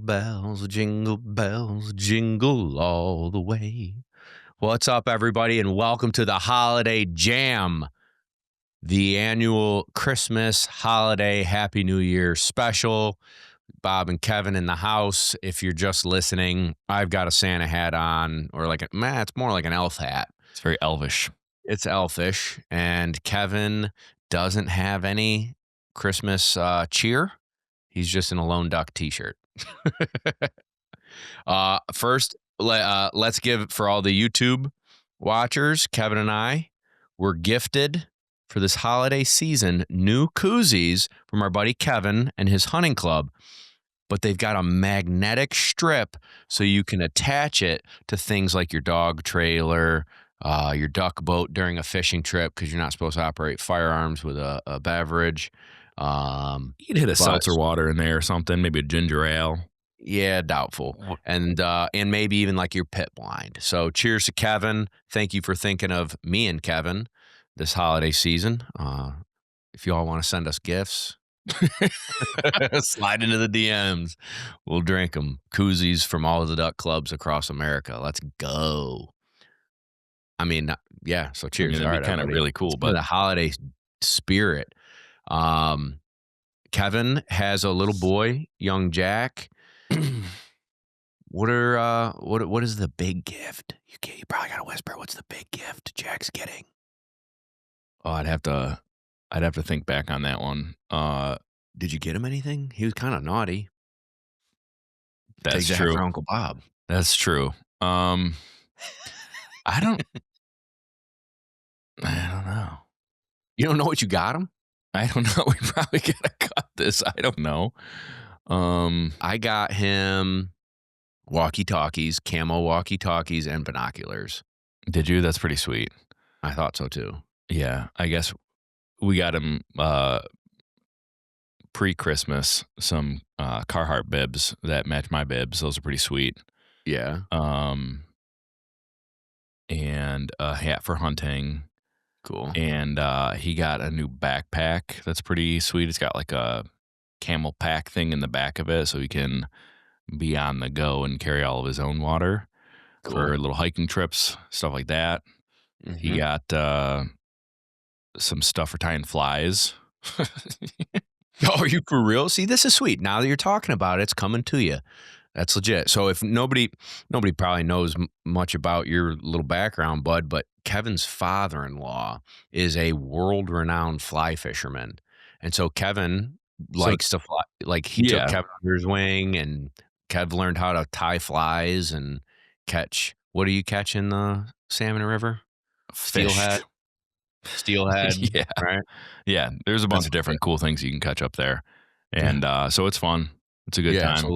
bells, jingle all the way. What's up, everybody, and welcome to the Holiday Jam, the annual Christmas holiday Happy New Year special. Bob and Kevin in the house. If you're just listening, I've got a Santa hat on, or it's more like an elf hat. It's very elvish. It's elfish, and Kevin doesn't have any Christmas cheer. He's just in a lone duck t-shirt. First, let's give for all the YouTube watchers, Kevin and I were gifted for this holiday season new koozies from our buddy Kevin and his hunting club. But they've got a magnetic strip so you can attach it to things like your dog trailer, your duck boat during a fishing trip, because you're not supposed to operate firearms with a beverage. You could hit a seltzer water in there or something, maybe a ginger ale. Yeah, doubtful. And maybe even like your pit blind. So cheers to Kevin. Thank you for thinking of me and Kevin this holiday season. If you all want to send us gifts, slide into the DMs. We'll drink them. Koozies from all of the duck clubs across America. Let's go. I mean, yeah. So cheers. That'd be kind of really cool, but the holiday spirit. Kevin has a little boy, young Jack. What is the big gift? You probably gotta whisper. What's the big gift Jack's getting? Oh, I'd have to think back on that one. Did you get him anything? He was kind of naughty. That's Take true. That for Uncle Bob. That's true. I don't know. You don't know what you got him? I don't know. We probably gotta cut this. I don't know. I got him walkie-talkies, camo walkie-talkies, and binoculars. Did you? That's pretty sweet. I thought so too. Yeah, I guess we got him pre-Christmas some Carhartt bibs that match my bibs. Those are pretty sweet. Yeah. And a hat for hunting. Cool. And he got a new backpack that's pretty sweet. It's got like a camel pack thing in the back of it so he can be on the go and carry all of his own water for little hiking trips, stuff like that. Mm-hmm. He got some stuff for tying flies. Oh, are you for real? See, this is sweet. Now that you're talking about it, it's coming to you. That's legit. So if nobody probably knows much about your little background, bud, but Kevin's father-in-law is a world-renowned fly fisherman. And so Kevin likes to fly. Like he took Kevin under his wing, and Kev learned how to tie flies and catch. What do you catch in the Salmon River? Steelhead. Yeah. Right? Yeah. There's a bunch of different cool things you can catch up there. And so it's fun. It's a good time. So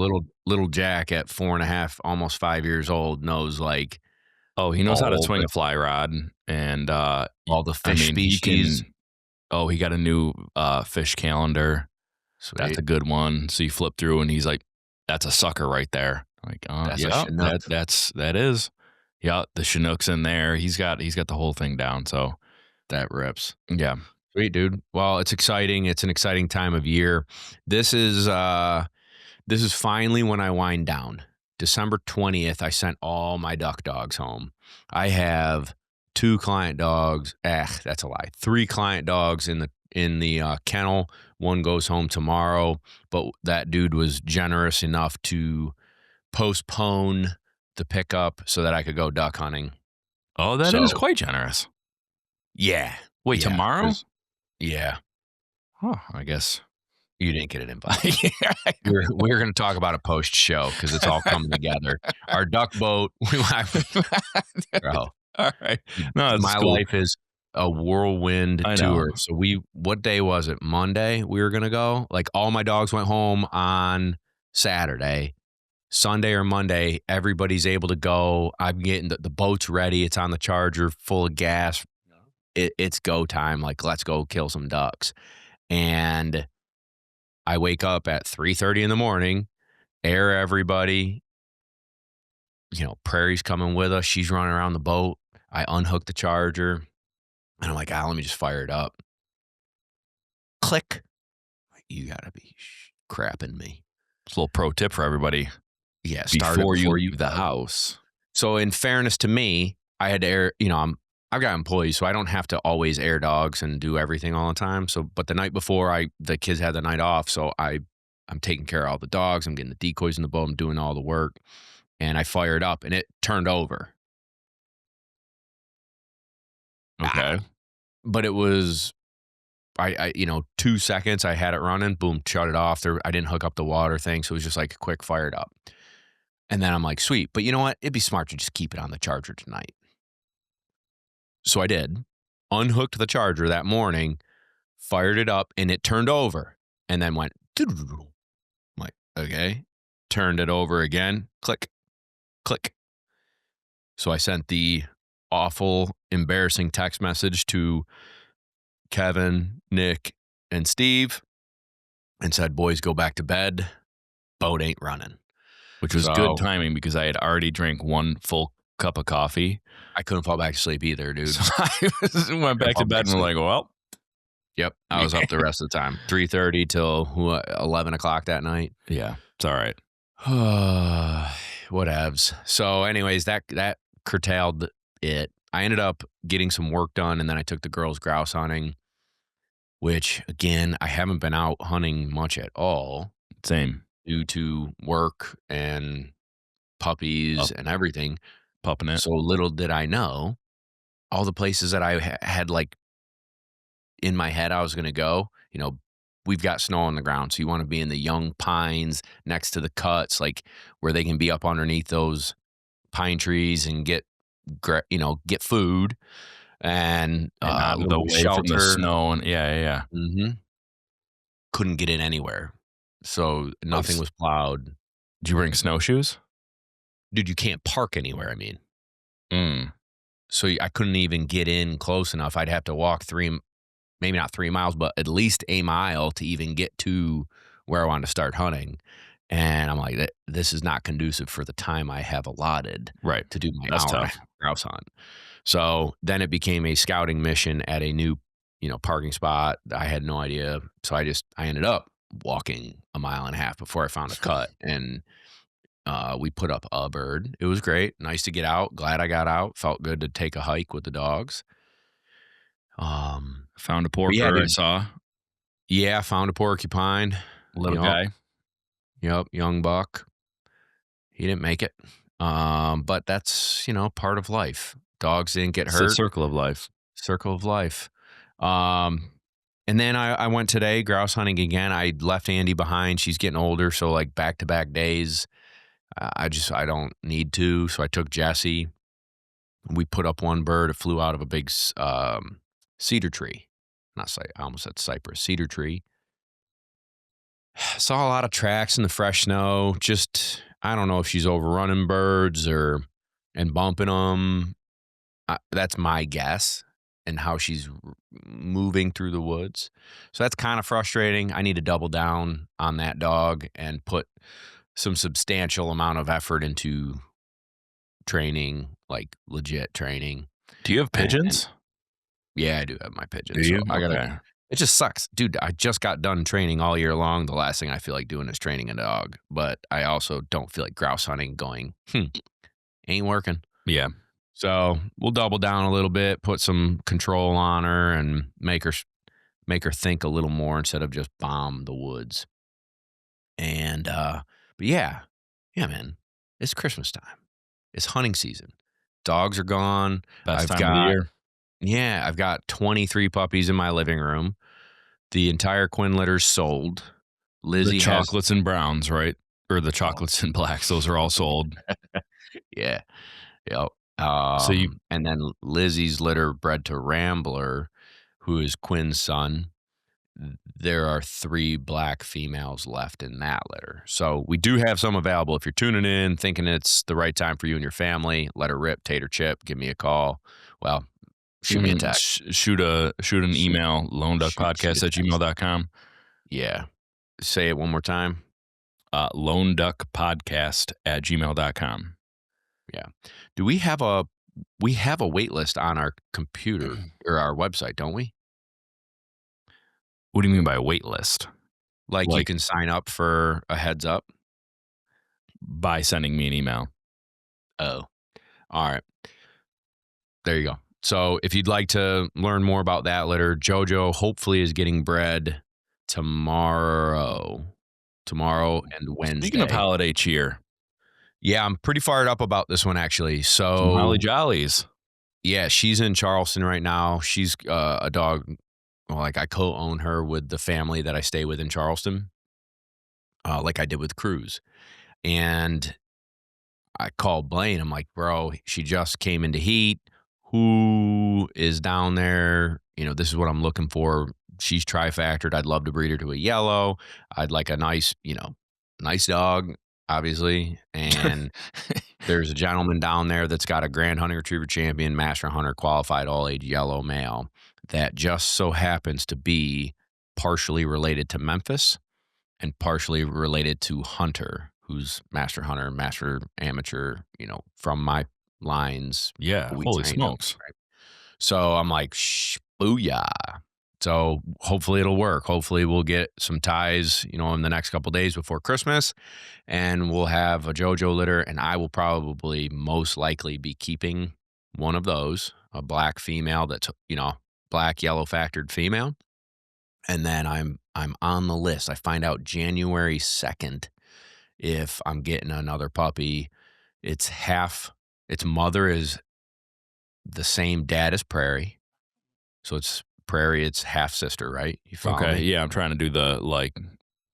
little Jack at 4.5, almost 5 years old knows he knows how to swing a fly rod and all the fish species. He got a new fish calendar. Sweet. That's a good one. So you flip through and he's like, that's a sucker right there. Like, that is. Yeah, the Chinook's in there. He's got the whole thing down. So that rips. Yeah. Sweet, dude. Well, it's exciting. It's an exciting time of year. This is finally when I wind down. December 20th, I sent all my duck dogs home. I have 2 client dogs. That's a lie. 3 client dogs in the kennel. One goes home tomorrow, but that dude was generous enough to postpone the pickup so that I could go duck hunting. Oh, that is quite generous. Yeah. Wait, tomorrow? Yeah. Oh, I guess you didn't get an invite. We're going to talk about a post show because it's all coming together. Our duck boat. Bro. All right. No, my cool. life is a whirlwind tour. So what day was it? Monday we were going to go. Like all my dogs went home on Saturday. Sunday or Monday, everybody's able to go. I'm getting the boat's ready. It's on the charger, full of gas. It's go time. Like, let's go kill some ducks. And I wake up at 3:30 in the morning, air everybody. Prairie's coming with us. She's running around the boat. I unhook the charger, and I'm like, let me just fire it up. Click. You gotta be crapping me. It's a little pro tip for everybody Yeah, start it before you before you leave the go. house. So in fairness to me, I had to air, I've got employees, so I don't have to always air dogs and do everything all the time. So, but the night before, the kids had the night off, so I'm taking care of all the dogs. I'm getting the decoys in the boat. I'm doing all the work, and I fired up, and it turned over. Okay. But it was 2 seconds. I had it running. Boom, shut it off. There, I didn't hook up the water thing, so it was just like a quick fired up. And then I'm like, sweet. But you know what? It'd be smart to just keep it on the charger tonight. So I did. Unhooked the charger that morning, fired it up, and it turned over, and then went. I'm like, okay. Turned it over again. Click, click. So I sent the awful, embarrassing text message to Kevin, Nick, and Steve and said, boys, go back to bed. Boat ain't running. Which was good So timing because I had already drank one full cup of coffee. I couldn't fall back to sleep either, dude. So I went back to bed and was like, well, Yep. I was up the rest of the time. 3:30 till 11 o'clock that night. yeah, it's all right. Whatevs. So anyways, that curtailed it. I ended up getting some work done, and then I took the girls grouse hunting, which again, I haven't been out hunting much at all Same. due to work and puppies and everything. Pupping it. So little did I know, all the places that I had like in my head I was going to go, we've got snow on the ground. So you want to be in the young pines next to the cuts, like where they can be up underneath those pine trees and get food and Out a of the little way from the shelter. snow. And yeah. hmm Couldn't get in anywhere. So Like, nothing was plowed. did you bring snowshoes? Dude, you can't park anywhere. I mean, Mm. so I couldn't even get in close enough. I'd have to walk maybe not 3 miles, but at least a mile to even get to where I wanted to start hunting. And I'm like, this is not conducive for the time I have allotted Right. to do my That's hour and a tough. half grouse hunt. So then it became a scouting mission at a new, parking spot. I had no idea. So I ended up walking a mile and a half before I found a cut. And we put up a bird. It was great. Nice to get out. Glad I got out. Felt good to take a hike with the dogs. Found a But yeah, porker I dude. saw. Yeah, found a porcupine. Little Yep. guy. Yep. Young buck. He didn't make it. But that's, part of life. Dogs didn't get It's the hurt. circle of life. Circle of life. And then I went today grouse hunting again. I left Andy behind. She's getting older. So like back to back days, I don't need to. So I took Jesse. We put up one bird. It flew out of a big cedar tree. I almost said cypress, cedar tree. Saw a lot of tracks in the fresh snow. Just, I don't know if she's overrunning birds and bumping them. That's my guess and how she's moving through the woods. So that's kind of frustrating. I need to double down on that dog and put some substantial amount of effort into training, like legit training. Do you have And pigeons? yeah, I do have my Do pigeons. So you? I gotta. Okay. It just sucks, dude. I just got done training all year long. The last thing I feel like doing is training a dog, but I also don't feel like grouse hunting. Going, ain't working. Yeah. So we'll double down a little bit, put some control on her, and make her think a little more instead of just bomb the woods. And but yeah, man, it's Christmas time. It's hunting season. Dogs are gone. Best I've time of the got year. Yeah, I've got 23 puppies in my living room. The entire Quinn litter's sold. The Lizzie has chocolates and browns, right? Or the chocolates and blacks. Those are all sold. yeah, yep. So you And then Lizzie's litter bred to Rambler, who is Quinn's son. There are 3 black females left in that litter. So we do have some available. If you're tuning in, thinking it's the right time for you and your family, let her rip, tater chip, give me a call. Well, shoot me a text. shoot an Shoot- email, shoot a text. loneduckpodcast@gmail.com. Yeah. Say it one more time. Loneduckpodcast@gmail.com. Yeah. Do we have a wait list on our computer or our website, don't we? What do you mean by wait list? Like you Like- can sign up for a heads up. by sending me an email. Oh, all right. There you go. So if you'd like to learn more about that litter, JoJo hopefully is getting bred tomorrow. Tomorrow and Well, speaking of Wednesday. holiday cheer, Yeah, I'm pretty fired up about this one actually. some holly So jollies. yeah, she's in Charleston right now. She's a dog. Well, like I co-own her with the family that I stay with in Charleston, like I did with Cruz. And I called Blaine. I'm like, bro, she just came into heat. Who is down there? You know, this is what I'm looking for. She's trifactored. I'd love to breed her to a yellow. I'd like a nice, nice dog, obviously. And there's a gentleman down there that's got a Grand Hunting Retriever Champion, Master Hunter qualified all age yellow male that just so happens to be partially related to Memphis and partially related to Hunter, who's Master Hunter, Master Amateur, from my lines, Yeah, but we holy trained him, smokes. right? So I'm like, booyah. So hopefully it'll work. Hopefully we'll get some ties, in the next couple days before Christmas, and we'll have a JoJo litter, and I will probably most likely be keeping one of those, a black female that's, black yellow factored female. And then I'm on the list. I find out January 2nd if I'm getting another puppy. Its mother is the same dad as Prairie. So it's Prairie, it's half sister, right? You follow Okay, me? yeah, I'm trying to do the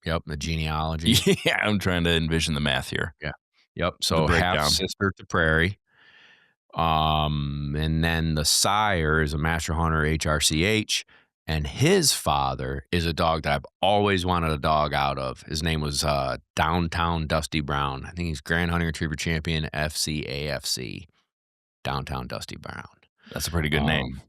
Yep, the genealogy. yeah, I'm trying to envision the math here, Yeah. Yep. the So half breakdown. sister to Prairie. And then the sire is a Master Hunter HRCH, and his father is a dog that I've always wanted a dog out of. His name was Downtown Dusty Brown. I think he's Grand Hunting Retriever Champion FCAFC. Downtown Dusty Brown. That's a pretty good name.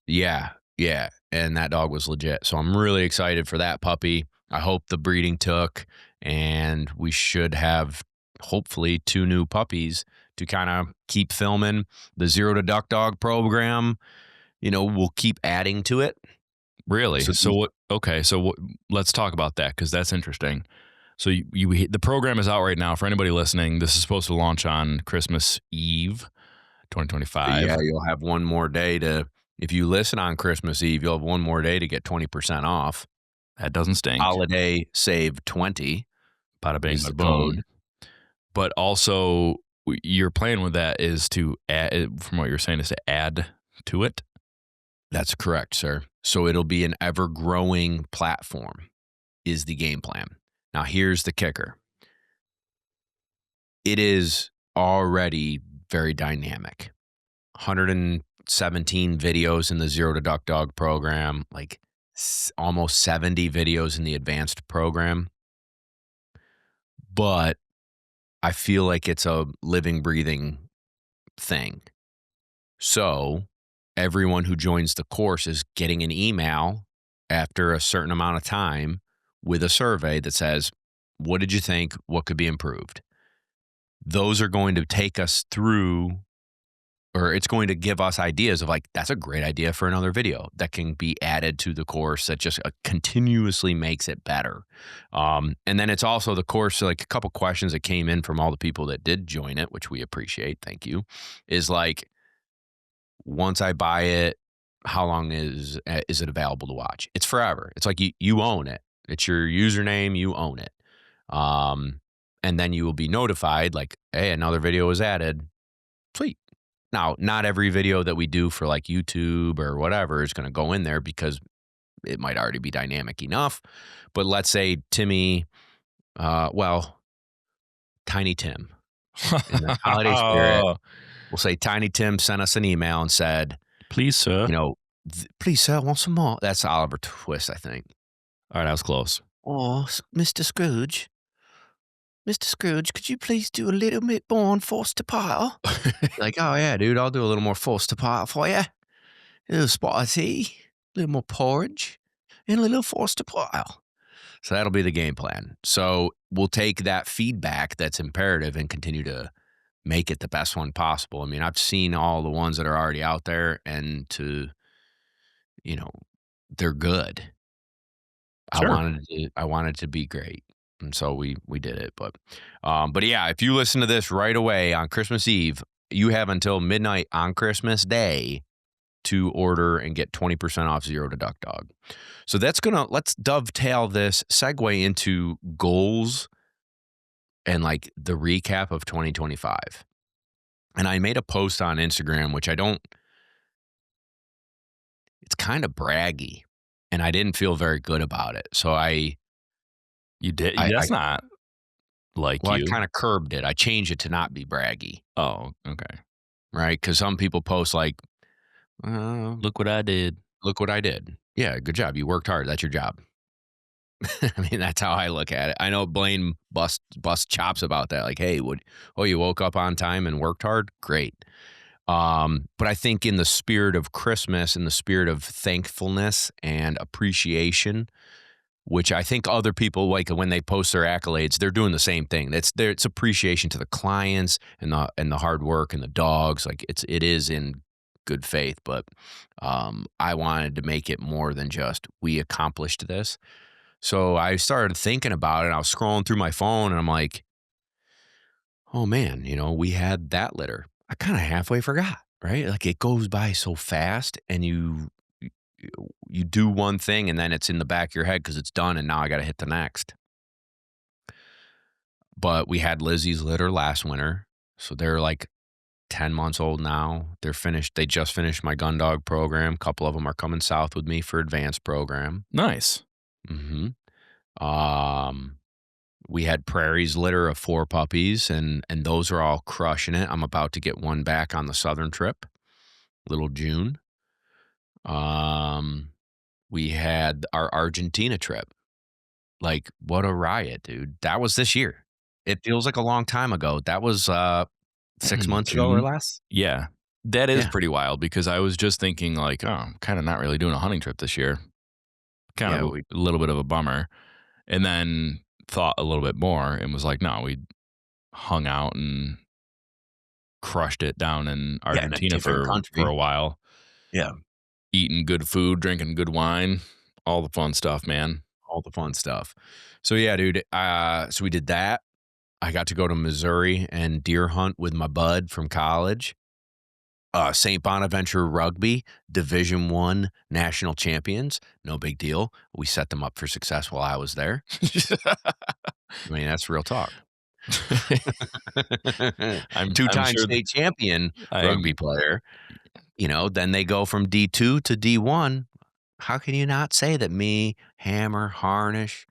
Yeah, yeah, and that dog was legit. So I'm really excited for that puppy. I hope the breeding took, and we should have hopefully 2 new puppies to kind of keep filming the Zero to Duck Dog program. We'll keep adding to it. Really? So So what? Okay, so what? Let's talk about that because that's interesting. So the program is out right now. For anybody listening, this is supposed to launch on Christmas Eve, 2025. yeah, you'll have one more day to. If you listen on Christmas Eve, you'll have one more day to get 20% off. That doesn't stink. Holiday save 20 Bada bing, is the bada code. boom. But also, your plan with that is to add, from what you're saying, is to add to it. That's correct, sir. So it'll be an ever growing platform, is the game plan. Now, here's the kicker it is already very dynamic. 117 videos in the Zero to Duck Dog program, like almost 70 videos in the advanced program. But I feel like it's a living, breathing thing. So everyone who joins the course is getting an email after a certain amount of time with a survey that says, what did you think? What could be improved? Those are going to take us through, or it's going to give us ideas of like, that's a great idea for another video that can be added to the course that just continuously makes it better. And then it's also the course, like a couple questions that came in from all the people that did join it, which we appreciate. Thank you. Is like, once I buy it, how long is it available to watch? It's forever. It's like you own it. It's your username, you own it. And then you will be notified like, hey, another video was added. Sweet. Now, not every video that we do for like YouTube or whatever is going to go in there because it might already be dynamic enough. But let's say Timmy, Tiny Tim in the holiday spirit, we'll say Tiny Tim sent us an email and said, Please, sir. Please, sir, I want some more. That's Oliver Twist, I think. All right, I was close. Oh, Mr. Scrooge. Mr. Scrooge, could you please do a little bit more on Foster Pile? Like, oh, yeah, dude, I'll do a little more Foster Pile for you. A little spot of tea, a little more porridge, and a little Foster Pile. So that'll be the game plan. So we'll take that feedback that's imperative and continue to make it the best one possible. I mean, I've seen all the ones that are already out there and they're good. Sure. I wanted it to be great. and so we did it. But yeah, if you listen to this right away on Christmas Eve, you have until midnight on Christmas Day to order and get 20% off Zero to Duck Dog. So let's dovetail this segue into goals and like the recap of 2025. And I made a post on Instagram, which it's kind of braggy, and I didn't feel very good about it. So You did? I That's not like well, I you. kind of curbed it. I changed it to not be braggy, Oh, okay. right? Because some people post like, uh, Look what I did. "Look what I did." Yeah, good job. You worked hard. That's your job. I mean, that's how I look at it. I know Blaine bust chops about that. Like, hey, you woke up on time and worked hard? Great. But I think in the spirit of Christmas, in the spirit of thankfulness and appreciation, which I think other people like when they post their accolades, they're doing the same thing. It's appreciation to the clients and the hard work and the dogs. Like it is in good faith, but I wanted to make it more than just we accomplished this. So I started thinking about it. I was scrolling through my phone and I'm like, oh man, we had that litter. I kind of halfway forgot, right? Like it goes by so fast and you do one thing and then it's in the back of your head because it's done and now I got to hit the next. But we had Lizzie's litter last winter. So they're like 10 months old now. They're finished. They just finished my gun dog program. A couple of them are coming south with me for advanced program. Nice. hmm We had Prairie's litter of 4 puppies, and those are all crushing it. I'm about to get one back on the southern trip, little June. We had our Argentina trip. Like, what a riot, dude. That was this year. It feels like a long time ago. That was 6 months ago or June? less. Yeah. That is Yeah. pretty wild because I was just thinking like, oh, I'm kind of not really doing a hunting trip this year. Kind of Yeah, a little bit of a bummer. And then thought a little bit more and was like, no, we hung out and crushed it down in yeah, in a Argentina different for country. a while, Yeah, eating good food, drinking good wine, all the fun stuff, man. all the fun stuff. So yeah, dude, so we did that. I got to go to Missouri and deer hunt with my bud from college. St. Bonaventure Rugby, Division One national champions. No big deal. We set them up for success while I was there. I mean, that's real talk. I'm Two-time sure state champion rugby I'm player. Then they go from D2 to D1. How can you not say that me, Hammer, Harnish,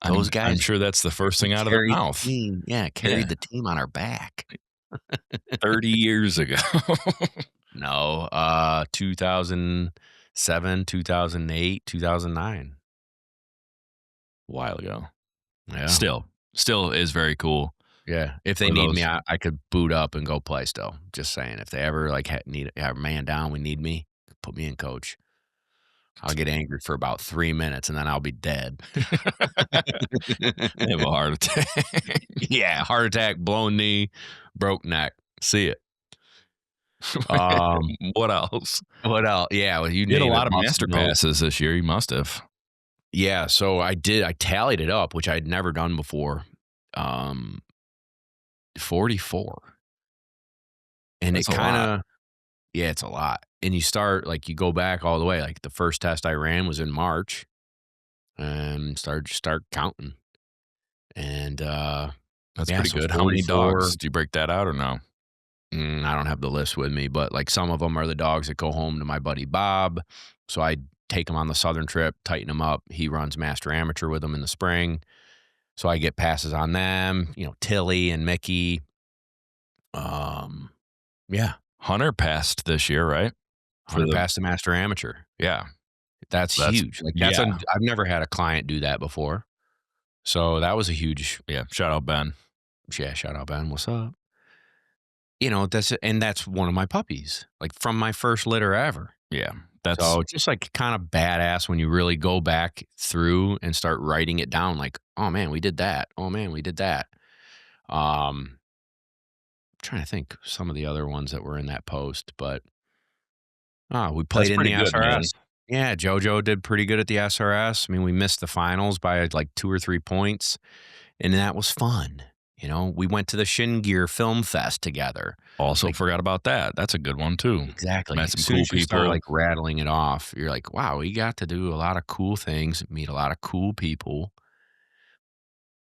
those I'm guys, sure that's the first we thing out of their carried the mouth. team. Yeah, Yeah. carried the team on our back. 30 years ago. No, 2007, 2008, 2009. A while ago. Yeah. Still is very cool Yeah. If they for need me, those. I could boot up and go play still. Just saying. If they ever like need have a man down, we need me, put me in coach. I'll get angry for about 3 minutes and then I'll be dead. They have a heart attack. Yeah, heart attack, blown knee, broke neck. See it. Um, What else? what else? Yeah, well, you You had a name it, lot of busted master nose. passes this year. You must have. Yeah, so I did. I tallied it up, which I'd never done before. Um, 44. And it That's a lot. kinda yeah, it's a lot. And you start like, you go back all the way, like, the first test I ran was in March and start counting. And, That's yeah, pretty so good. How many 44. dogs? Do you break that out or no? I don't have the list with me, but, like, some of them are the dogs that go home to my buddy Bob. So I take him on the southern trip, tighten him up. He runs master amateur with them in the spring. So I get passes on them, Tilly and Mickey. Um, yeah, Hunter passed this year, right? For Hunter the passed the master amateur. yeah. That's That's huge. Like yeah. I've never had a client do that before. So that was a huge, Yeah. Shout out Ben. yeah, shout out Ben. What's up? That's one of my puppies, like from my first litter ever. Yeah. That's So it's just like kind of badass when you really go back through and start writing it down like, oh man, we did that. Oh man, we did that. Um, trying to think some of the other ones that were in that post, but we that's played in pretty the good, man. SRS. Yeah, JoJo did pretty good at the SRS. I mean, we missed the finals by like 2 or 3 points. and that was fun. We went to the Shin Gear Film Fest together. Also Like, forgot about that. That's a good one too. exactly. Met As some soon cool as you start, people. like, rattling it off, you're like, "Wow, we got to do a lot of cool things, meet a lot of cool people,"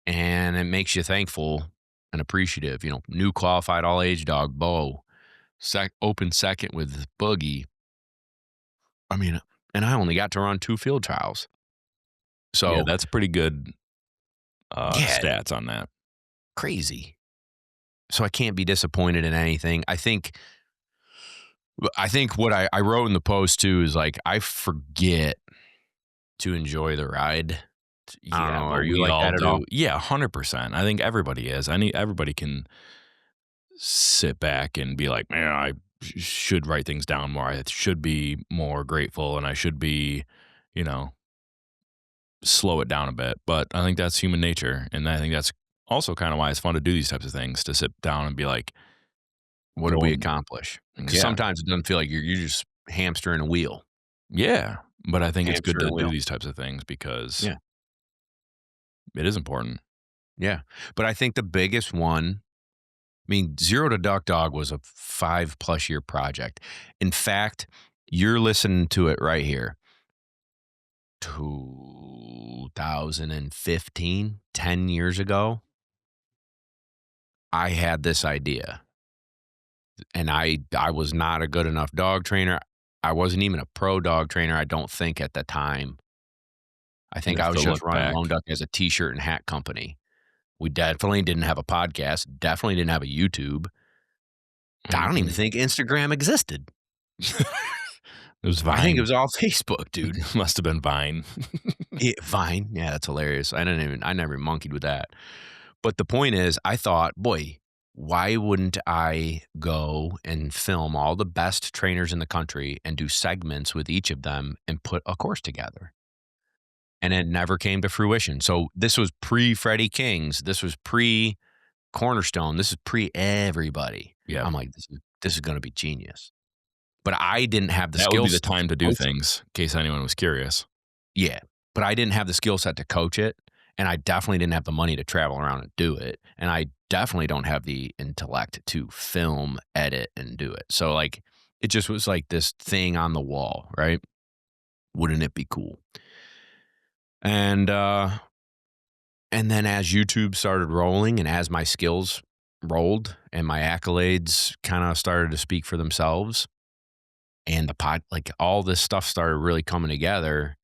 and it makes you thankful and appreciative. New qualified all-age dog, Bo, open second with Boogie. I mean, and I only got to run 2 field trials. Yeah, So, that's pretty good yeah, stats on that. crazy. So I can't be disappointed in anything. I think what I wrote in the post too is, like, I forget to enjoy the ride. I don't Yeah, know. Are but you we like all that at all? do. Yeah, 100%. I think everybody is. Everybody can sit back and be like, "Man, I should write things down more. I should be more grateful and I should be, you know, slow it down a bit." But I think that's human nature, and I think that's also kind of why it's fun to do these types of things, to sit down and be like, What did we going, accomplish? Because yeah, sometimes it doesn't feel like you're just hamstering a wheel. yeah. But I think it's good Hamstering to a do wheel. these types of things because Yeah. it is important. Yeah. But I think the biggest one, I mean, Zero to Duck Dog was a 5+ year project. In fact, you're listening to it right here. 2015, 10 years ago, I had this idea, and I was not a good enough dog trainer. I wasn't even a pro dog trainer, I don't think, at the time. I You think have I to was just look running Lone back. Duck as a t-shirt and hat company. We definitely didn't have a podcast, definitely didn't have a YouTube. I don't even Mhm. think Instagram existed. It was I think it Vine. was all Facebook, dude. Must have been Vine. Vine. Yeah, that's hilarious. I never monkeyed with that. But the point is, I thought, boy, why wouldn't I go and film all the best trainers in the country and do segments with each of them and put a course together? And it never came to fruition. So this was pre Freddie Kings. This was pre Cornerstone. This is pre everybody. Yeah. I'm like, this is going to be genius. But I didn't have the That would skill be the set to time to do coach it. things, in case anyone was curious. Yeah, but I didn't have the skill set to coach it, and I definitely didn't have the money to travel around and do it, and I definitely don't have the intellect to film, edit, and do it. So, like, it just was like this thing on the wall, right? Wouldn't it be cool? And and then as YouTube started rolling and as my skills rolled and my accolades kind of started to speak for themselves and like all this stuff started really coming together,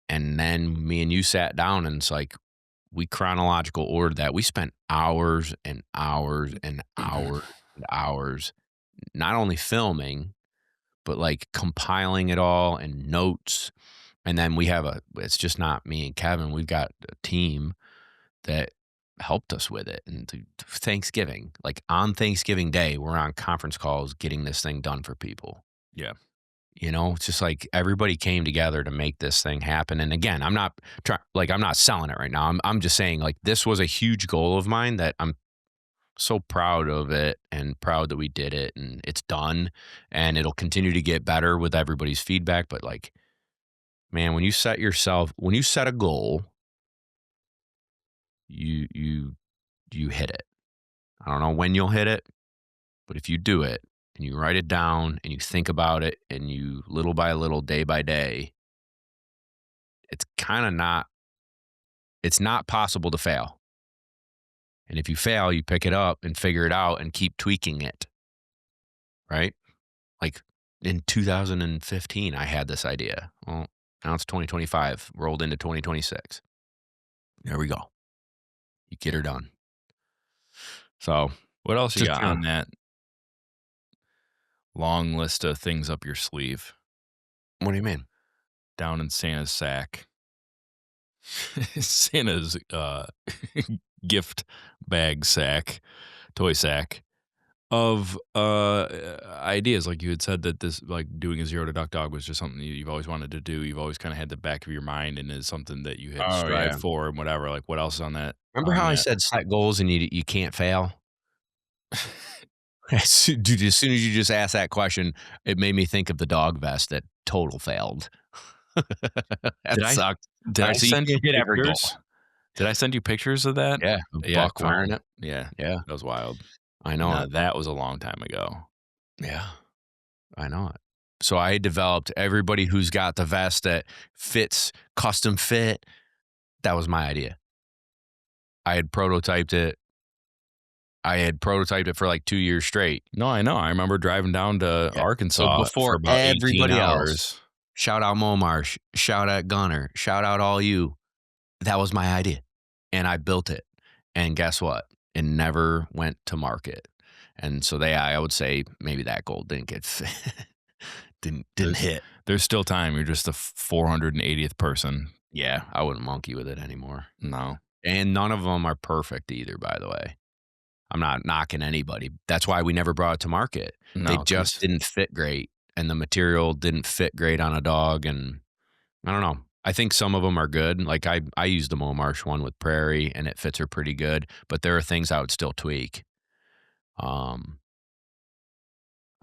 and then me and you sat down and it's like we chronological ordered that. We spent hours and hours and hours and hours not only filming, but like compiling it all and notes. And then it's just not me and Kevin. We've got a team that helped us with it. And Thanksgiving, like on Thanksgiving Day, we're on conference calls getting this thing done for people. Yeah. It's just like everybody came together to make this thing happen. And again, I'm not selling it right now. I'm just saying like this was a huge goal of mine that I'm so proud of it and proud that we did it and it's done and it'll continue to get better with everybody's feedback. But like, man, when you set a goal, you hit it. I don't know when you'll hit it, but if you do it and you write it down and you think about it and you little by little, day by day, it's kind of it's not possible to fail. And if you fail, you pick it up and figure it out and keep tweaking it, right? Like in 2015, I had this idea. Well, now it's 2025, rolled into 2026. There we go. You get her done. So What else you just got kind of, on that long list of things up your sleeve? what do you mean? Down in Santa's sack. Santa's gift bag sack, toy sack of ideas. Like you had said that this, like doing a Zero to Duck Dog, was just something you've always wanted to do. You've always kind of had the back of your mind, and is something that you had Oh, strived yeah. for and whatever. Like what else is on that? Remember On how I that. said set goals and you can't fail? Dude, as soon as you just asked that question, it made me think of the dog vest that total failed. That Did I sucked. did All I right, so you send you can't hit every goal. pictures? Did I send you pictures of that? Yeah, a Yeah, I buck wearing found it. yeah, Yeah, that was wild. I know Now it. that was a long time ago. Yeah, I know it. So I developed everybody who's got the vest that fits custom fit. That was my idea. I had prototyped it. I had prototyped it for like 2 years straight. No, I know. I remember driving down to Yeah. So Arkansas for before about 18 everybody else, hours. shout out Momarsh, shout out Gunner, shout out all you. That was my idea, and I built it. And guess what? It never went to market. And so I would say maybe that goal didn't get didn't There's hit. there's still time. You're just the 480th person. Yeah, I wouldn't monkey with it anymore. No. And none of them are perfect either, by the way. I'm not knocking anybody. That's why we never brought it to market. They No, just 'cause didn't fit great, and the material didn't fit great on a dog, and I don't know. I think some of them are good. Like I used the Momarsh one with Prairie, and it fits her pretty good, but there are things I would still tweak. Um,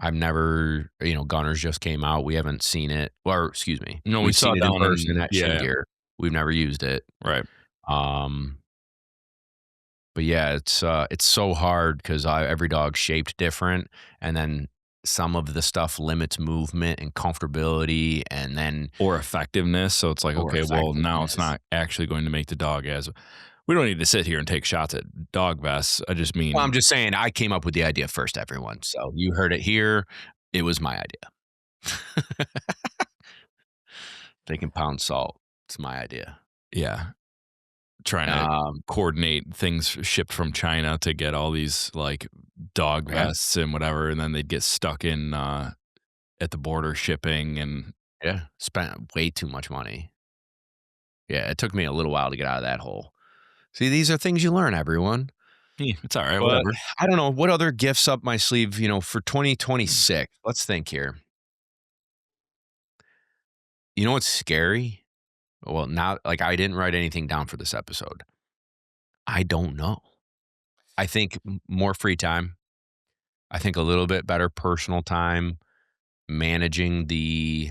I've never, Gunners just came out. We haven't seen it, or excuse me, no, we we've saw seen it it in down person in at Shin yeah, Gear. We've never used it. right. Um, but yeah, it's so hard because every dog's shaped different, and then some of the stuff limits movement and comfortability, and then Or effectiveness, so it's like, or okay, well, now it's effectiveness. not actually going to make the dog as we don't need to sit here and take shots at dog vests. I just Well, I'm mean just saying I came up with the idea first, everyone. So you heard it here. It was my idea. They can pound salt. It's my idea. yeah, trying to Um, coordinate things shipped from China to get all these, like, dog yeah, vests and whatever, and then they'd get stuck in, at the border shipping and yeah. Spent way too much money. Yeah, it took me a little while to get out of that hole. See, these are things you learn, everyone. yeah, it's alright, But whatever. I don't know what other gifts up my sleeve, for 2026. Let's think here. You know what's scary? Well, now, like, I didn't write anything down for this episode. I don't know. I think more free time. I think a little bit better personal time, managing the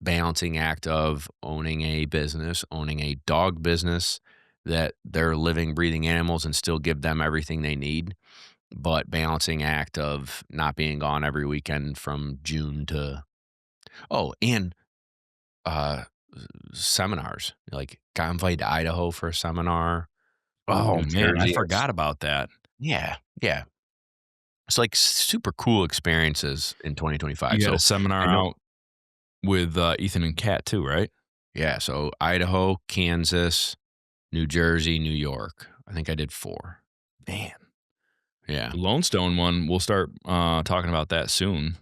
balancing act of owning a business, owning a dog business that they're living, breathing animals and still give them everything they need, but balancing act of not being gone every weekend from June to and uh seminars. Like got invited to Idaho for a seminar, Oh, New man, I Jersey. forgot about that. Yeah, yeah. It's like super cool experiences in 2025. You had a So I seminar know out with, Ethan and Kat too, right? yeah, so Idaho, Kansas, New Jersey, New York. I think I did 4. Man. Yeah. The Lone Stone one, we'll start, talking about that soon,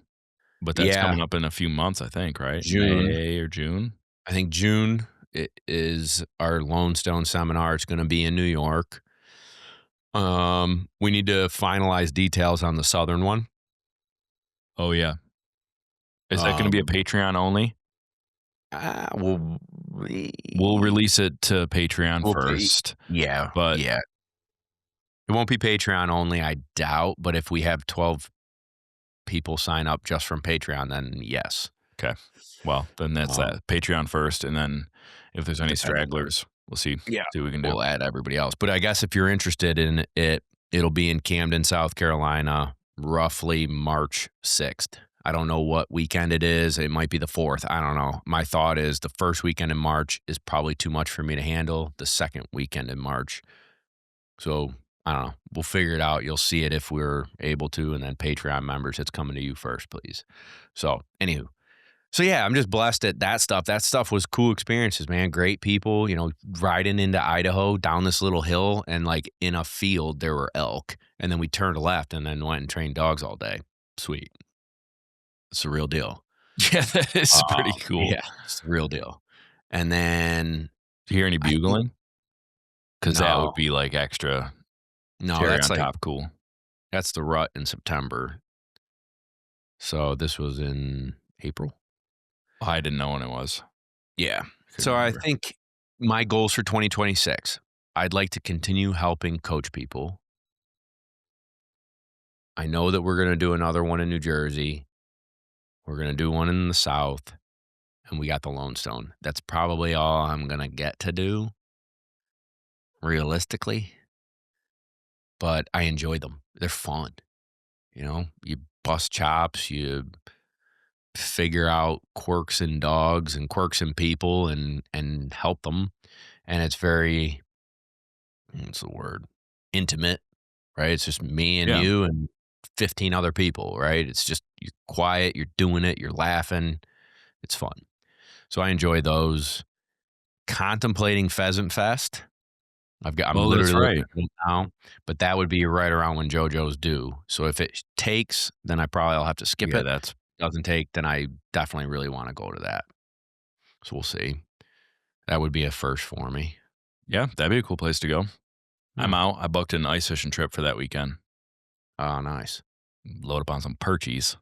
but that's Yeah, coming up in a few months, I think, right? June. May or June? I think June is our Lone Stone seminar. It's gonna be in New York. We need to finalize details on the southern one. Oh, yeah. Is that gonna be a Um, Patreon only? well, We'll release it to Patreon we'll pay first, yeah, but yeah. It won't be Patreon only, I doubt, but if we have 12 people sign up just from Patreon, then yes, okay. Well, then that's um, that. Patreon first, and then if there's any depending on stragglers, we'll see yeah, see what we can do. we'll add everybody else. But I guess if you're interested in it, it'll be in Camden, South Carolina, roughly March 6th. I don't know what weekend it is. It might be the 4th. I don't know. My thought is the first weekend in March is probably too much for me to handle. The second weekend in March. So I don't know. We'll figure it out. You'll see it if we're able to. And then Patreon members, it's coming to you first, please. So, anywho, so yeah, I'm just blessed at that stuff. That stuff was cool experiences, man. Great people, riding into Idaho down this little hill and like in a field there were elk. And then we turned left and then went and trained dogs all day. Sweet. It's the real deal. Yeah, that is pretty cool. Yeah, it's the real deal. And then Do you hear any I think bugling? Because that no, would be, like, extra no, cherry that's on like top cool. that's the rut in September. So this was in April. Oh, I didn't know when it was. Yeah. Couldn't So I remember. think my goals for 2026, I'd like to continue helping coach people. I know that we're going to do another one in New Jersey. We're going to do one in the South, and we got the Lone Stone. That's probably all I'm going to get to do realistically, but I enjoy them. They're fun, you know? You bust chops, you figure out quirks in dogs and quirks in people and help them, and it's very what's the word? Intimate, right? It's just me and Yeah. you and 15 other people, right? It's just you're quiet, you're doing it, you're laughing. It's fun. So I enjoy those. Contemplating Pheasant Fest. I'm Oh, that's literally looking right. at it now, but that would be right around when JoJo's due. So if it takes, then I probably will have to skip Yeah, it. that's Doesn't take, then I definitely really wanna go to that. So we'll see. That would be a first for me. yeah, that'd be a cool place to go. I'm Yeah. out. I booked an ice fishing trip for that weekend. Oh, nice. Load up on some perchies.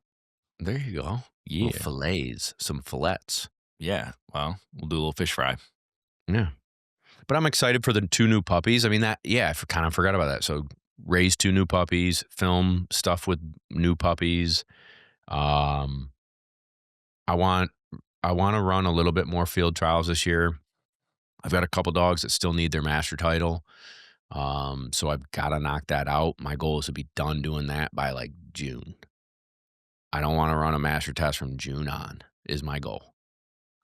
There you go. Little Yeah. fillets, some fillets. Yeah. Well, we'll do a little fish fry. Yeah. But I'm excited for the 2 new puppies. I mean, that yeah, kind of forgot about that. So raise 2 new puppies, film stuff with new puppies. Um, I want I wanna run a little bit more field trials this year. I've got a couple dogs that still need their master title. So I've gotta knock that out. My goal is to be done doing that by, like, June. I don't wanna run a master test from June on, is my goal.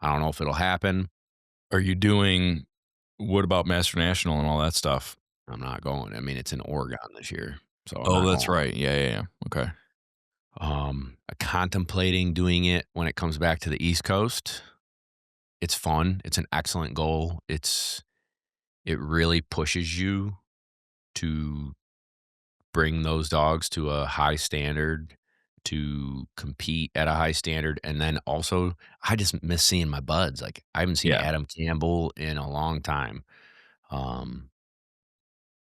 I don't know if it'll happen. Are you doing what about Master National and all that stuff? I'm not going. I mean, it's in Oregon this year, so I'm Oh, not that's going. right. Yeah, yeah, yeah. Okay. Contemplating doing it when it comes back to the East Coast. It's fun. It's an excellent goal. It really pushes you to bring those dogs to a high standard, to compete at a high standard, and then also, I just miss seeing my buds. Like, I haven't seen Yeah. Adam Campbell in a long time, um,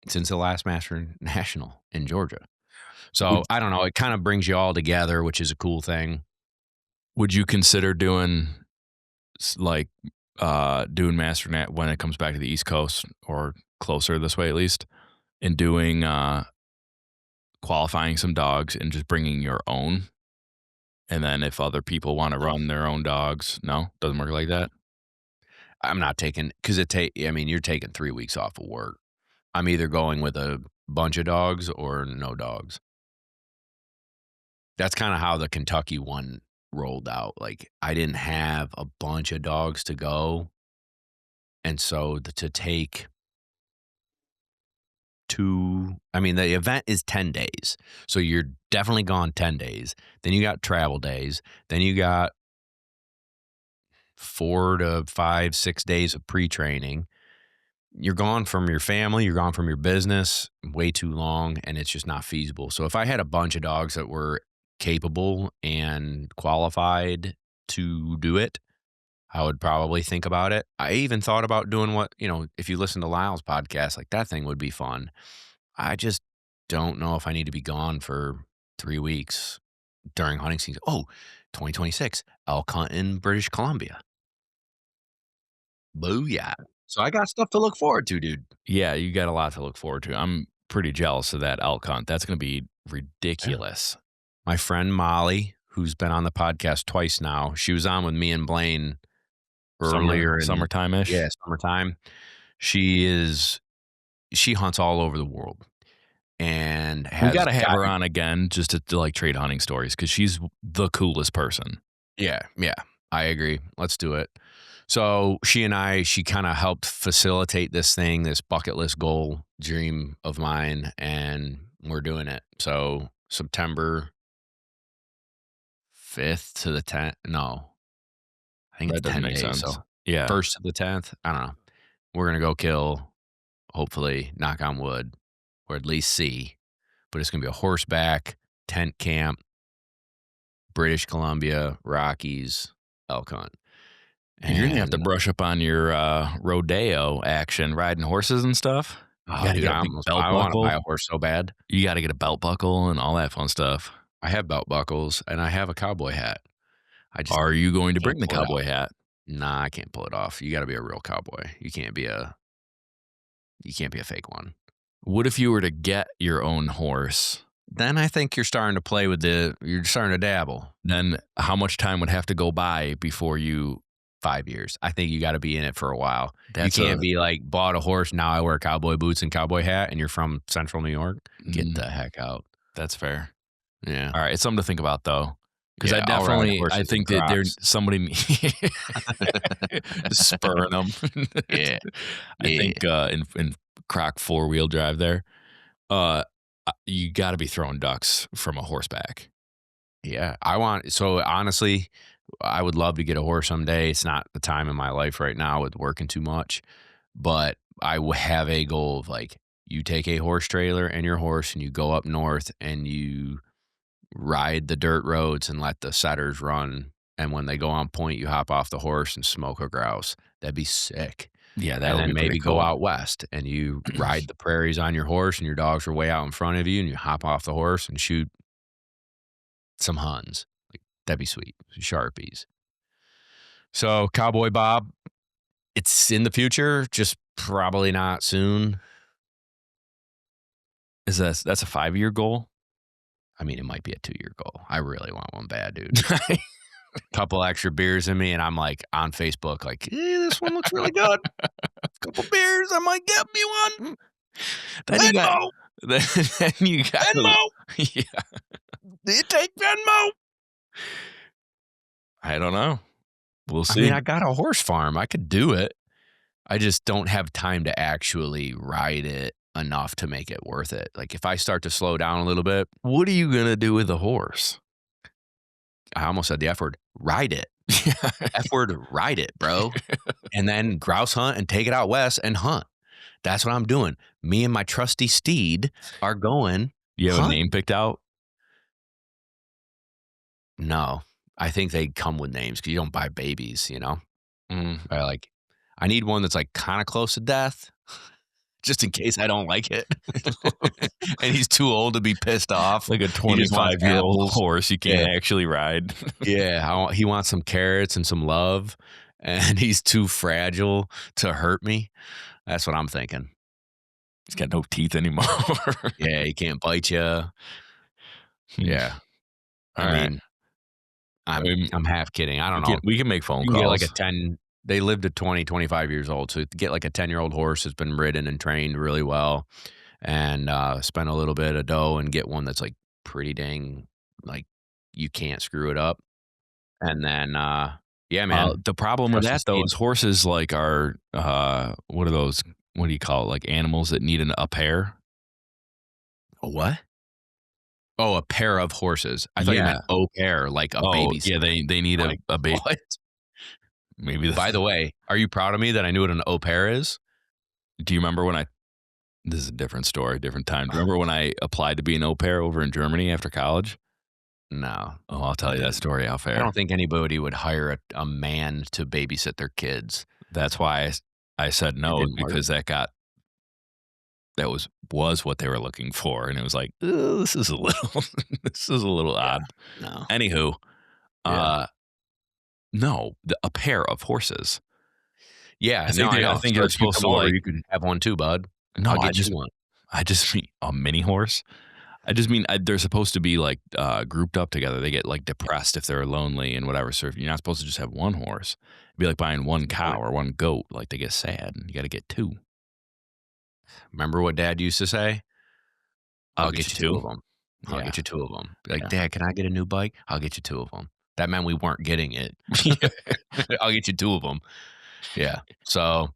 since the last Master National in Georgia. So, Would I don't know, it kinda brings you all together, which is a cool thing. would you consider doing like doing Master Nat when it comes back to the East Coast or closer this way at least, and doing qualifying some dogs and just bringing your own? And then if other people want to No. run their own dogs, no, doesn't work like that. I'm not taking because I mean, you're taking 3 weeks off of work. I'm either going with a bunch of dogs or no dogs. That's kinda how the Kentucky one rolled out. Like, I didn't have a bunch of dogs to go, and so to take 2 I mean, the event is 10 days, so you're definitely gone 10 days. Then you got travel days. Then you got 4 to 5, 6 days of pre-training. You're gone from your family, you're gone from your business way too long, and it's just not feasible. So if I had a bunch of dogs that were capable and qualified to do it, I would probably think about it. I even thought about doing if you listen to Lyle's podcast, like that thing would be fun. I just don't know if I need to be gone for 3 weeks during hunting season. Oh, 2026 elk hunt in British Columbia. Booyah. So I got stuff to look forward to, dude. Yeah, you got a lot to look forward to. I'm pretty jealous of that elk hunt. That's going to be Yeah. ridiculous. My friend Molly, who's been on the podcast twice now, she was on with me and Blaine earlier in Summertime ish. yeah, summertime. She is she hunts all over the world and We got has to have got her on again just to like trade hunting stories because she's the coolest person. yeah, yeah, I agree. Let's do it. So she kinda helped facilitate this thing, this bucket list goal dream of mine, and we're doing it. So September 5th to the 10th no, I think it's That doesn't 10 make days. sense. So Yeah. 1st to the 10th, I don't know. We're gonna go kill, hopefully, knock on wood, or at least see, but it's gonna be a horseback, tent camp, British Columbia, Rockies, elk hunt, You're going to have to and, brush up on your rodeo action, riding horses and stuff. You oh, got to dude, get a big belt I wanna buy buckle. a horse so bad. You got to get a belt buckle and all that fun stuff. I have belt buckles, and I have a cowboy hat. I just Are you going to can't bring the pull it off. cowboy hat? Nah, I can't pull it off. You gotta be a real cowboy. You can't be a fake one. What if you were to get your own horse? Then I think you're starting to dabble. Then how much time would have to go by before you 5 years. I think you gotta be in it for a while. You That's can't a be like, bought a horse, now I wear cowboy boots and cowboy hat, and you're from Central New York. Get mm, the heck out. that's fair. Yeah. All right, it's something to think about though, because Yeah, I'll ride I horses in think that there Crocs. somebody just spurring them. Yeah, I yeah, think in Croc 4-wheel drive there, you got to be throwing ducks from a horseback. yeah. Honestly, I would love to get a horse someday. It's not the time in my life right now with working too much, but have a goal of like, you take a horse trailer and your horse and you go up north and you ride the dirt roads and let the setters run. And when they go on point, you hop off the horse and smoke a grouse. That'd be sick. Yeah, that And would then be pretty maybe go cool. out west and you ride the prairies on your horse and your dogs are way out in front of you and you hop off the horse and shoot some Huns. Like, that'd be sweet. Sharpies. So, Cowboy Bob, it's in the future, just probably not soon. That's a 5-year goal? I mean, it might be a 2-year goal. I really want one bad, dude. Couple extra beers in me, and I'm like on Facebook, like, this one looks really good. Couple beers, I might get me one. Then you got Venmo, then you got Venmo. to yeah, Do you take Venmo? I don't know. We'll I mean, see. I got a horse farm. I could do it. I just don't have time to actually ride it enough to make it worth it. Like if I start to slow down a little bit, What are you gonna do with a horse? I almost said the F word, ride it. Yeah. F word, ride it, bro. And then grouse hunt and take it out west and hunt. That's what I'm doing. Me and my trusty steed are going You have a hunt. name picked out? No, I think they come with names because you don't buy babies, you know? Mm, Or like, I need one that's like kind of close to death just in case I don't like it. And he's too old to be pissed off. like a He just wants 25-year-old apples. horse you Yeah. can't actually ride. Yeah, he wants some carrots and some love, and he's too fragile to hurt me. That's what I'm thinking. He's got no teeth anymore. Yeah, he can't bite you. Hmm. Yeah, I Alright. mean, I I'm mean, I'm half kidding. I don't we can know. we can make phone You can get like a calls. 10. They live to 20, 25 years old, so to get like a 10-year-old horse that's been ridden and trained really well, and spend a little bit of dough and get one that's like pretty dang like you can't screw it up, and then yeah, man, The problem with trusty that though steed. is horses like are, what are those what do you call it? Like animals that need a pair? A what? Oh, a pair of horses. I thought you Yeah. meant au pair, like a Oh, yeah, babysitter. they need Like, a baby. what? Maybe By the way, are you proud of me that I knew what an au pair is? do you remember when I this is a different story, different time. Do you remember when I applied to be an au pair over in Germany after college? No, Oh, I'll I tell you that didn't. story off I air. don't think anybody would hire a man to babysit their kids. That's why I said It no didn't work. because that was what they were looking for, and it was like, "Ugh, this is a little this is a little Yeah, odd." no. Anywho, Yeah. uh, no, a pair of horses. Yeah, no, I I know. think So you're if you supposed come to, over, like you can have one too, bud. no, I'll get you one. I just mean a mini horse? I just mean, they're supposed to be, like, grouped up together. They get, like, depressed if they're lonely and whatever, so if you're not supposed to just have 1 horse. It'd be like buying 1 Good point. cow or 1 goat, like, they get sad, and you gotta get 2. Remember what dad used to say? I'll "I'll get get you you 2 of 2. them. I'll Yeah, get you 2 of them." Like, yeah. "Dad, can I get a new bike?" "I'll get you 2 of them." That meant we weren't getting it. Yeah. "I'll get you 2 of them." Yeah. So,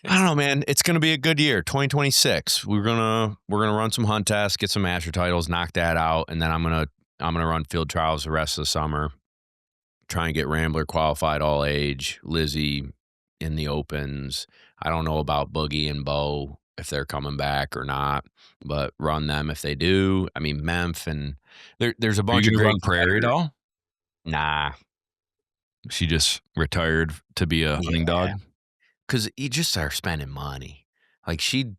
I don't know, man. It's gonna be a good year, 2026. We're gonna run some hunt tests, get some master titles, knock that out, and then I'm gonna run field trials the rest of the summer. Try and get Rambler qualified all age, Lizzie in the opens. I don't know about Boogie and Bo if they're coming back or not, but run them if they do. I mean, Memph and there's a Are you bunch of gonna great run Prairie at competitors. all? Nah, She just retired to be a hunting yeah, dog? because you just are spending money. Like she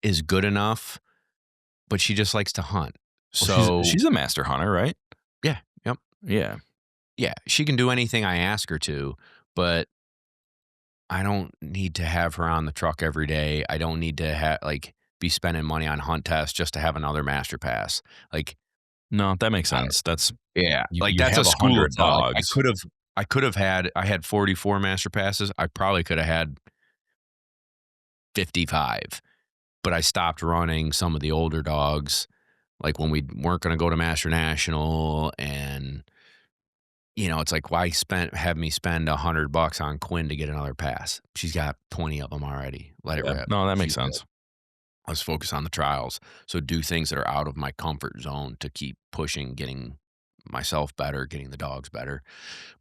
is good enough, but she just likes to hunt. Well, So she's a master hunter, right? yeah, yep, Yeah. yeah, she can do anything I ask her to, but I don't need to have her on the truck every day. I don't need to like be spending money on hunt tests just to have another master pass. Like, No, that makes I don't, sense. That's yeah, like you that's a have school 100 of thought. Like I dogs. could have. I had 44 master passes. I probably could have had 55, but I stopped running some of the older dogs, like when we weren't going to go to Master National. And, it's like, why have me spend $100 on Quinn to get another pass? She's got 20 of them already. Let it Yeah. rip. No, that makes She's good. sense. Let's focus on the trials. So do things that are out of my comfort zone to keep pushing, getting myself better, getting the dogs better.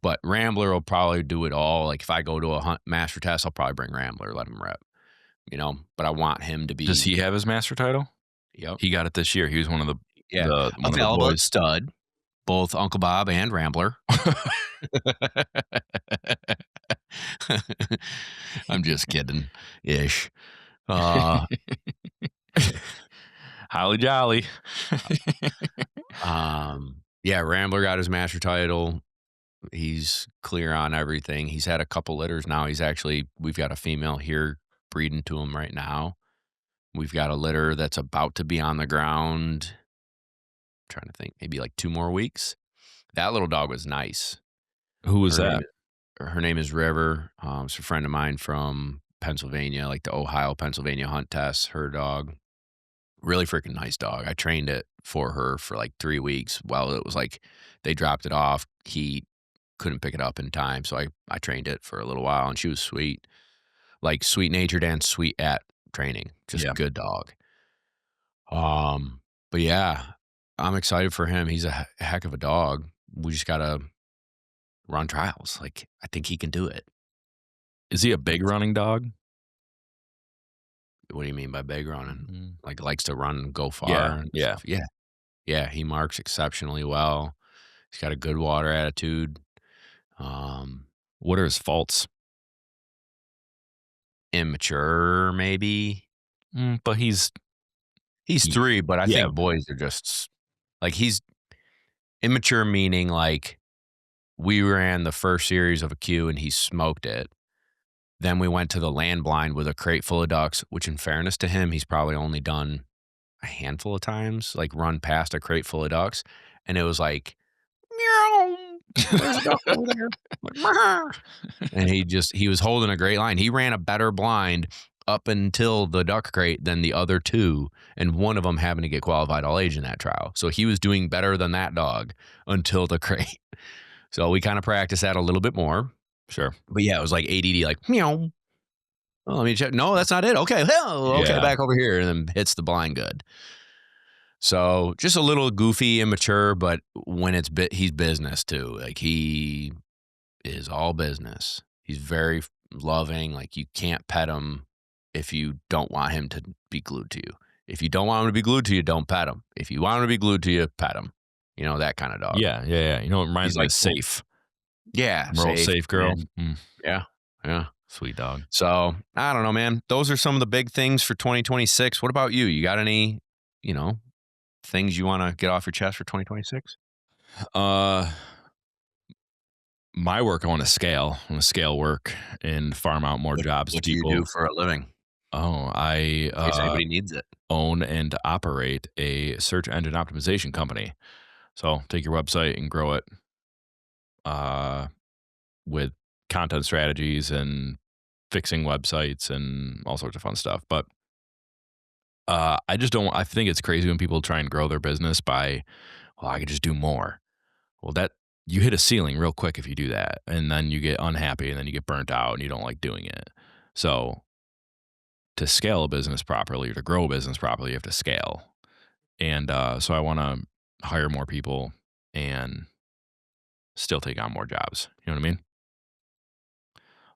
But Rambler will probably do it all. Like if I go to a master test, I'll probably bring Rambler, let him rep, but I want him to Does be, he have his master title? yep. He got it this year. He was one of the Yeah. one of the Available at boys. stud, both Uncle Bob and Rambler. I'm just kidding ish. Uh, Holly jolly. yeah, Rambler got his master title. He's clear on everything. He's had a couple litters now. We've got a female here breeding to him right now. We've got a litter that's about to be on the ground. I'm trying to think, maybe like 2 more weeks. That little dog was nice. Who was Her name, that? her name is River. It's a friend of mine from Pennsylvania, like the Ohio, Pennsylvania hunt test. Her dog, really freaking nice dog. I trained it for her for like 3 weeks. While it was like they dropped it off, he couldn't pick it up in time, so I trained it for a little while, and she was sweet, like sweet natured and sweet at training. Just Yeah. good dog. But yeah, I'm excited for him. He's a heck of a dog. We just gotta run trials. Like I think he can do it. Is he a big That's running dog? what do you mean by big running? Mm. Like likes to run and go far Yeah, and yeah. stuff. Yeah, yeah. He marks exceptionally well. He's got a good water attitude. Um, What are his faults? Immature, maybe. But He's he 3, but I yeah, think boys are just like he's immature, meaning like we ran the first series of a queue and he smoked it. Then we went to the land blind with a crate full of ducks, which in fairness to him, he's probably only done a handful of times, like run past a crate full of ducks. And it was like, meow, there's a duck over there. Like, "Meow." And he was holding a great line. He ran a better blind up until the duck crate than the other two, and one of them happened to get qualified all age in that trial. So he was doing better than that dog until the crate. So we kind of practiced that a little bit more. sure. But yeah, it was like ADD, like meow. Oh, let me check. No, that's not it. Okay, hell, okay, Yeah. back over here, and then hits the blind good. So just a little goofy, immature, but when he's business too. Like he is all business. He's very loving. Like you can't pet him if you don't want him to be glued to you. If you don't want him to be glued to you, don't pet him. If you want him to be glued to you, pet him. That kind of dog. Yeah, yeah, yeah. You know, it reminds He's me like, of Safe. yeah, Real safe, Safe girl. man. Yeah, yeah. Sweet dog. So I don't know, man. Those are some of the big things for 2026. What about you? You got any, you know, things you want to get off your chest for 2026? Uh, my work, I want to scale. I want to scale work and farm out more jobs to What do you do people. for a living? Oh, I In case anybody needs it. own and operate a search engine optimization company. So take your website and grow it uh, with content strategies and fixing websites and all sorts of fun stuff. But I just don't. I think it's crazy when people try and grow their business by, well, I could just do more. Well, that you hit a ceiling real quick if you do that, and then you get unhappy, and then you get burnt out, and you don't like doing it. So to scale a business properly or to grow a business properly, you have to scale. And so I want to hire more people and still take on more jobs. You know what I mean?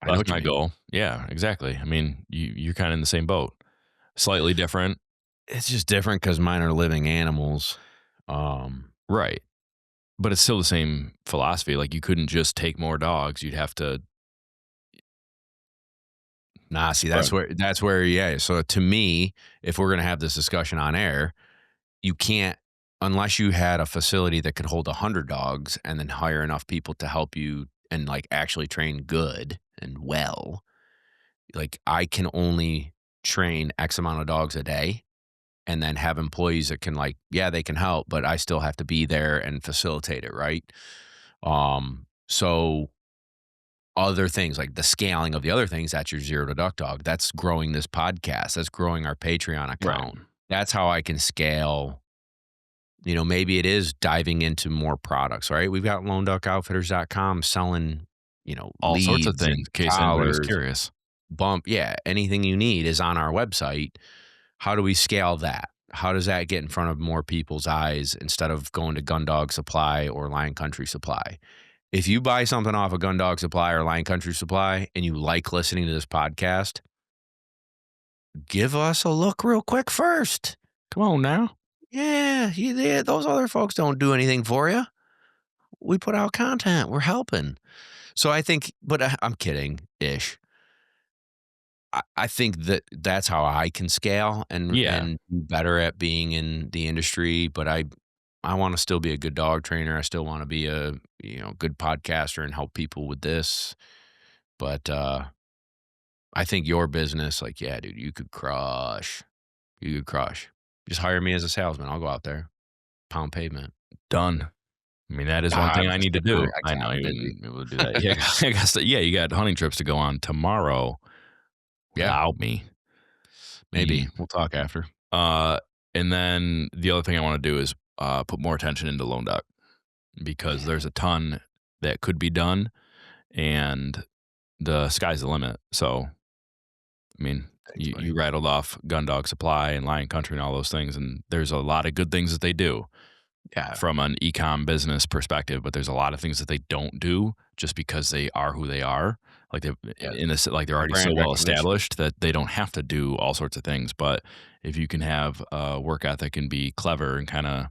I know That's what you my mean. goal. Yeah, exactly. I mean, you're kind of in the same boat, slightly different, It's just different because mine are living animals. Um, right? But it's still the same philosophy. Like you couldn't just take more dogs. You'd have to. nah, see, Right. that's where, yeah. So to me, if we're gonna have this discussion on air, you can't unless you had a facility that could hold 100 dogs and then hire enough people to help you and like actually train good and well. Like I can only train X amount of dogs a day and then have employees that can like, yeah, they can help, but I still have to be there and facilitate it, right? So other things, like the scaling of the other things, that's your zero to duck dog. That's growing this podcast. That's growing our Patreon Right. account. That's how I can scale. Maybe it is diving into more products, right? We've got loanduckoutfitters.com selling, All sorts of leads things and in case anybody's collars, curious. yeah, anything you need is on our website. How do we scale that? How does that get in front of more people's eyes instead of going to Gundog Supply or Lion Country Supply? If you buy something off of Gundog Supply or Lion Country Supply and you like listening to this podcast, give us a look real quick first. Come on now. Yeah, those other folks don't do anything for you. We put out content. We're helping. So I think, but I'm kidding ish. I think that that's how I can scale and Yeah. and be better at being in the industry. But I want to still be a good dog trainer. I still want to be a good podcaster and help people with this. But I think your business, like, yeah, dude, you could crush. You could crush. Just hire me as a salesman. I'll go out there, pound pavement. Done. I mean, that is one I'm thing I just need to kidding. do. I I can't. know I'm you busy. wouldn't be able to do that. Yeah, I guess yeah, you got hunting trips to go on tomorrow Yeah, without me. maybe Mm. we'll talk after. Uh, and then the other thing I wanna do is, put more attention into Lone Duck because Yeah, there's a ton that could be done, and the sky's the limit. So, I mean, thanks, you buddy. rattled off Gundog Supply and Lion Country and all those things, and there's a lot of good things that they do Yeah, from an e-com business perspective, but there's a lot of things that they don't do just because they are who they are. Like they yeah. in this like they're already so Brand well recognition. established that they don't have to do all sorts of things. But if you can have a work ethic and be clever and kind of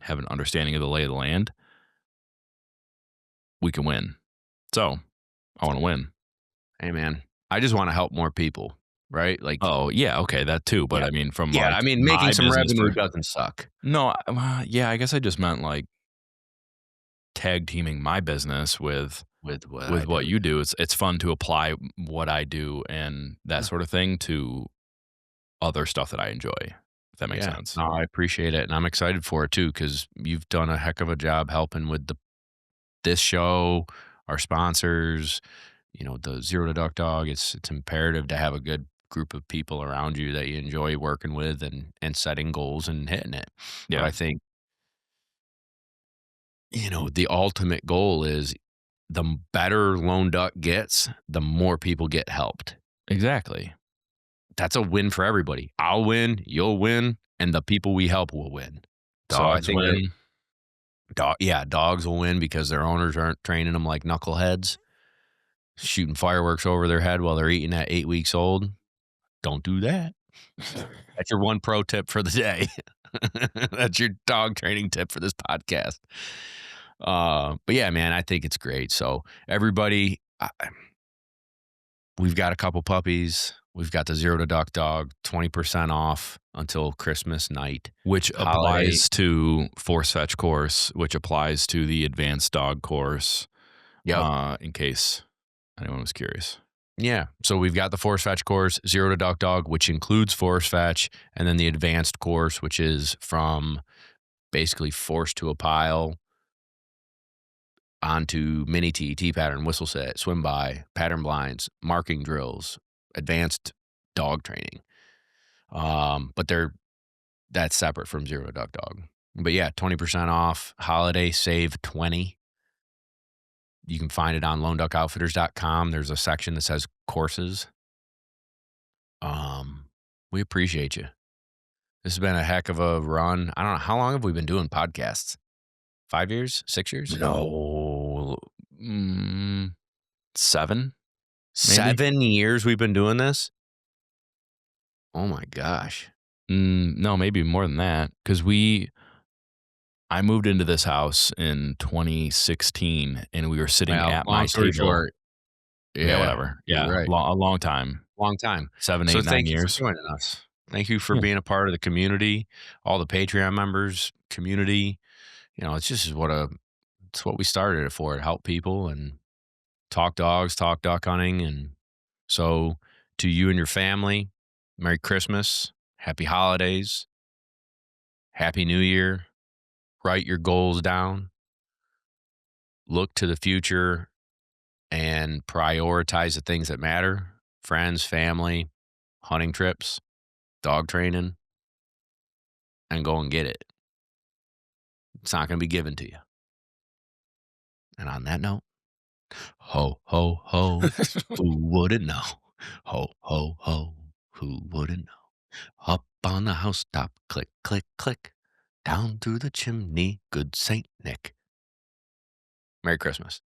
have an understanding of the lay of the land, we can win. So I want to win. Hey, man, I just want to help more people, right? Like, Oh yeah, okay, that too. But yeah, I mean, from yeah. I like mean, making my some business revenue for doesn't suck. no, yeah, I guess I just meant like tag teaming my business With what I with what do. you do. It's fun to apply what I do and that Yeah. sort of thing to other stuff that I enjoy, if that makes Yeah. sense. No, I appreciate it, and I'm excited for it too because you've done a heck of a job helping with this show, our sponsors. The Zero to Duck Dog. It's imperative to have a good group of people around you that you enjoy working with and setting goals and hitting it. But Yeah, I think the ultimate goal is the better Lone Duck gets, the more people get helped. exactly. That's a win for everybody. I'll win, you'll win, and the people we help will win. So I Dogs think that win. dogs will win because their owners aren't training them like knuckleheads, shooting fireworks over their head while they're eating at 8 weeks old. Don't do that. That's your one pro tip for the day. That's your dog training tip for this podcast. But yeah, man, I think it's great. So everybody, we've got a couple puppies. We've got the Zero to Duck Dog, 20% off until Christmas night. Which Holiday. applies to Force Fetch course, which applies to the Advanced Dog course, Yep. in case anyone was curious. Yeah. So we've got the Force Fetch course, Zero to Duck Dog, which includes Force Fetch, and then the advanced course, which is from basically force to a pile onto mini T pattern, whistle set, swim by, pattern blinds, marking drills, advanced dog training. But that's separate from Zero to Duck Dog. But yeah, 20% off holiday, save 20. You can find it on loanduckoutfitters.com. There's a section that says courses. Um, we appreciate you. This has been a heck of a run. I don't know. How long have we been doing podcasts? 5 years? 6 years? No, mm, 7 maybe. 7 years we've been doing this? Oh my gosh. No, maybe more than that because I moved into this house in 2016 and we were sitting Well, at long my story table. short, Yeah, yeah, whatever. you're Yeah, right. a long time. Long time. 7, So 8, 9 thank you for years. joining us. Thank you for Yeah. being a part of the community, all the Patreon members, community. It's just it's what we started it for, to help people and talk dogs, talk duck hunting. And so to you and your family, Merry Christmas, Happy Holidays, Happy New Year. Write your goals down, look to the future, and and prioritize the things that matter, friends, family, hunting trips, dog training, and go and get it. It's not gonna be given to you. And on that note, ho, ho, ho, who wouldn't know? Ho, ho, ho, who wouldn't know? Up on the housetop, click, click, click. Down through the chimney, good Saint Nick. Merry Christmas.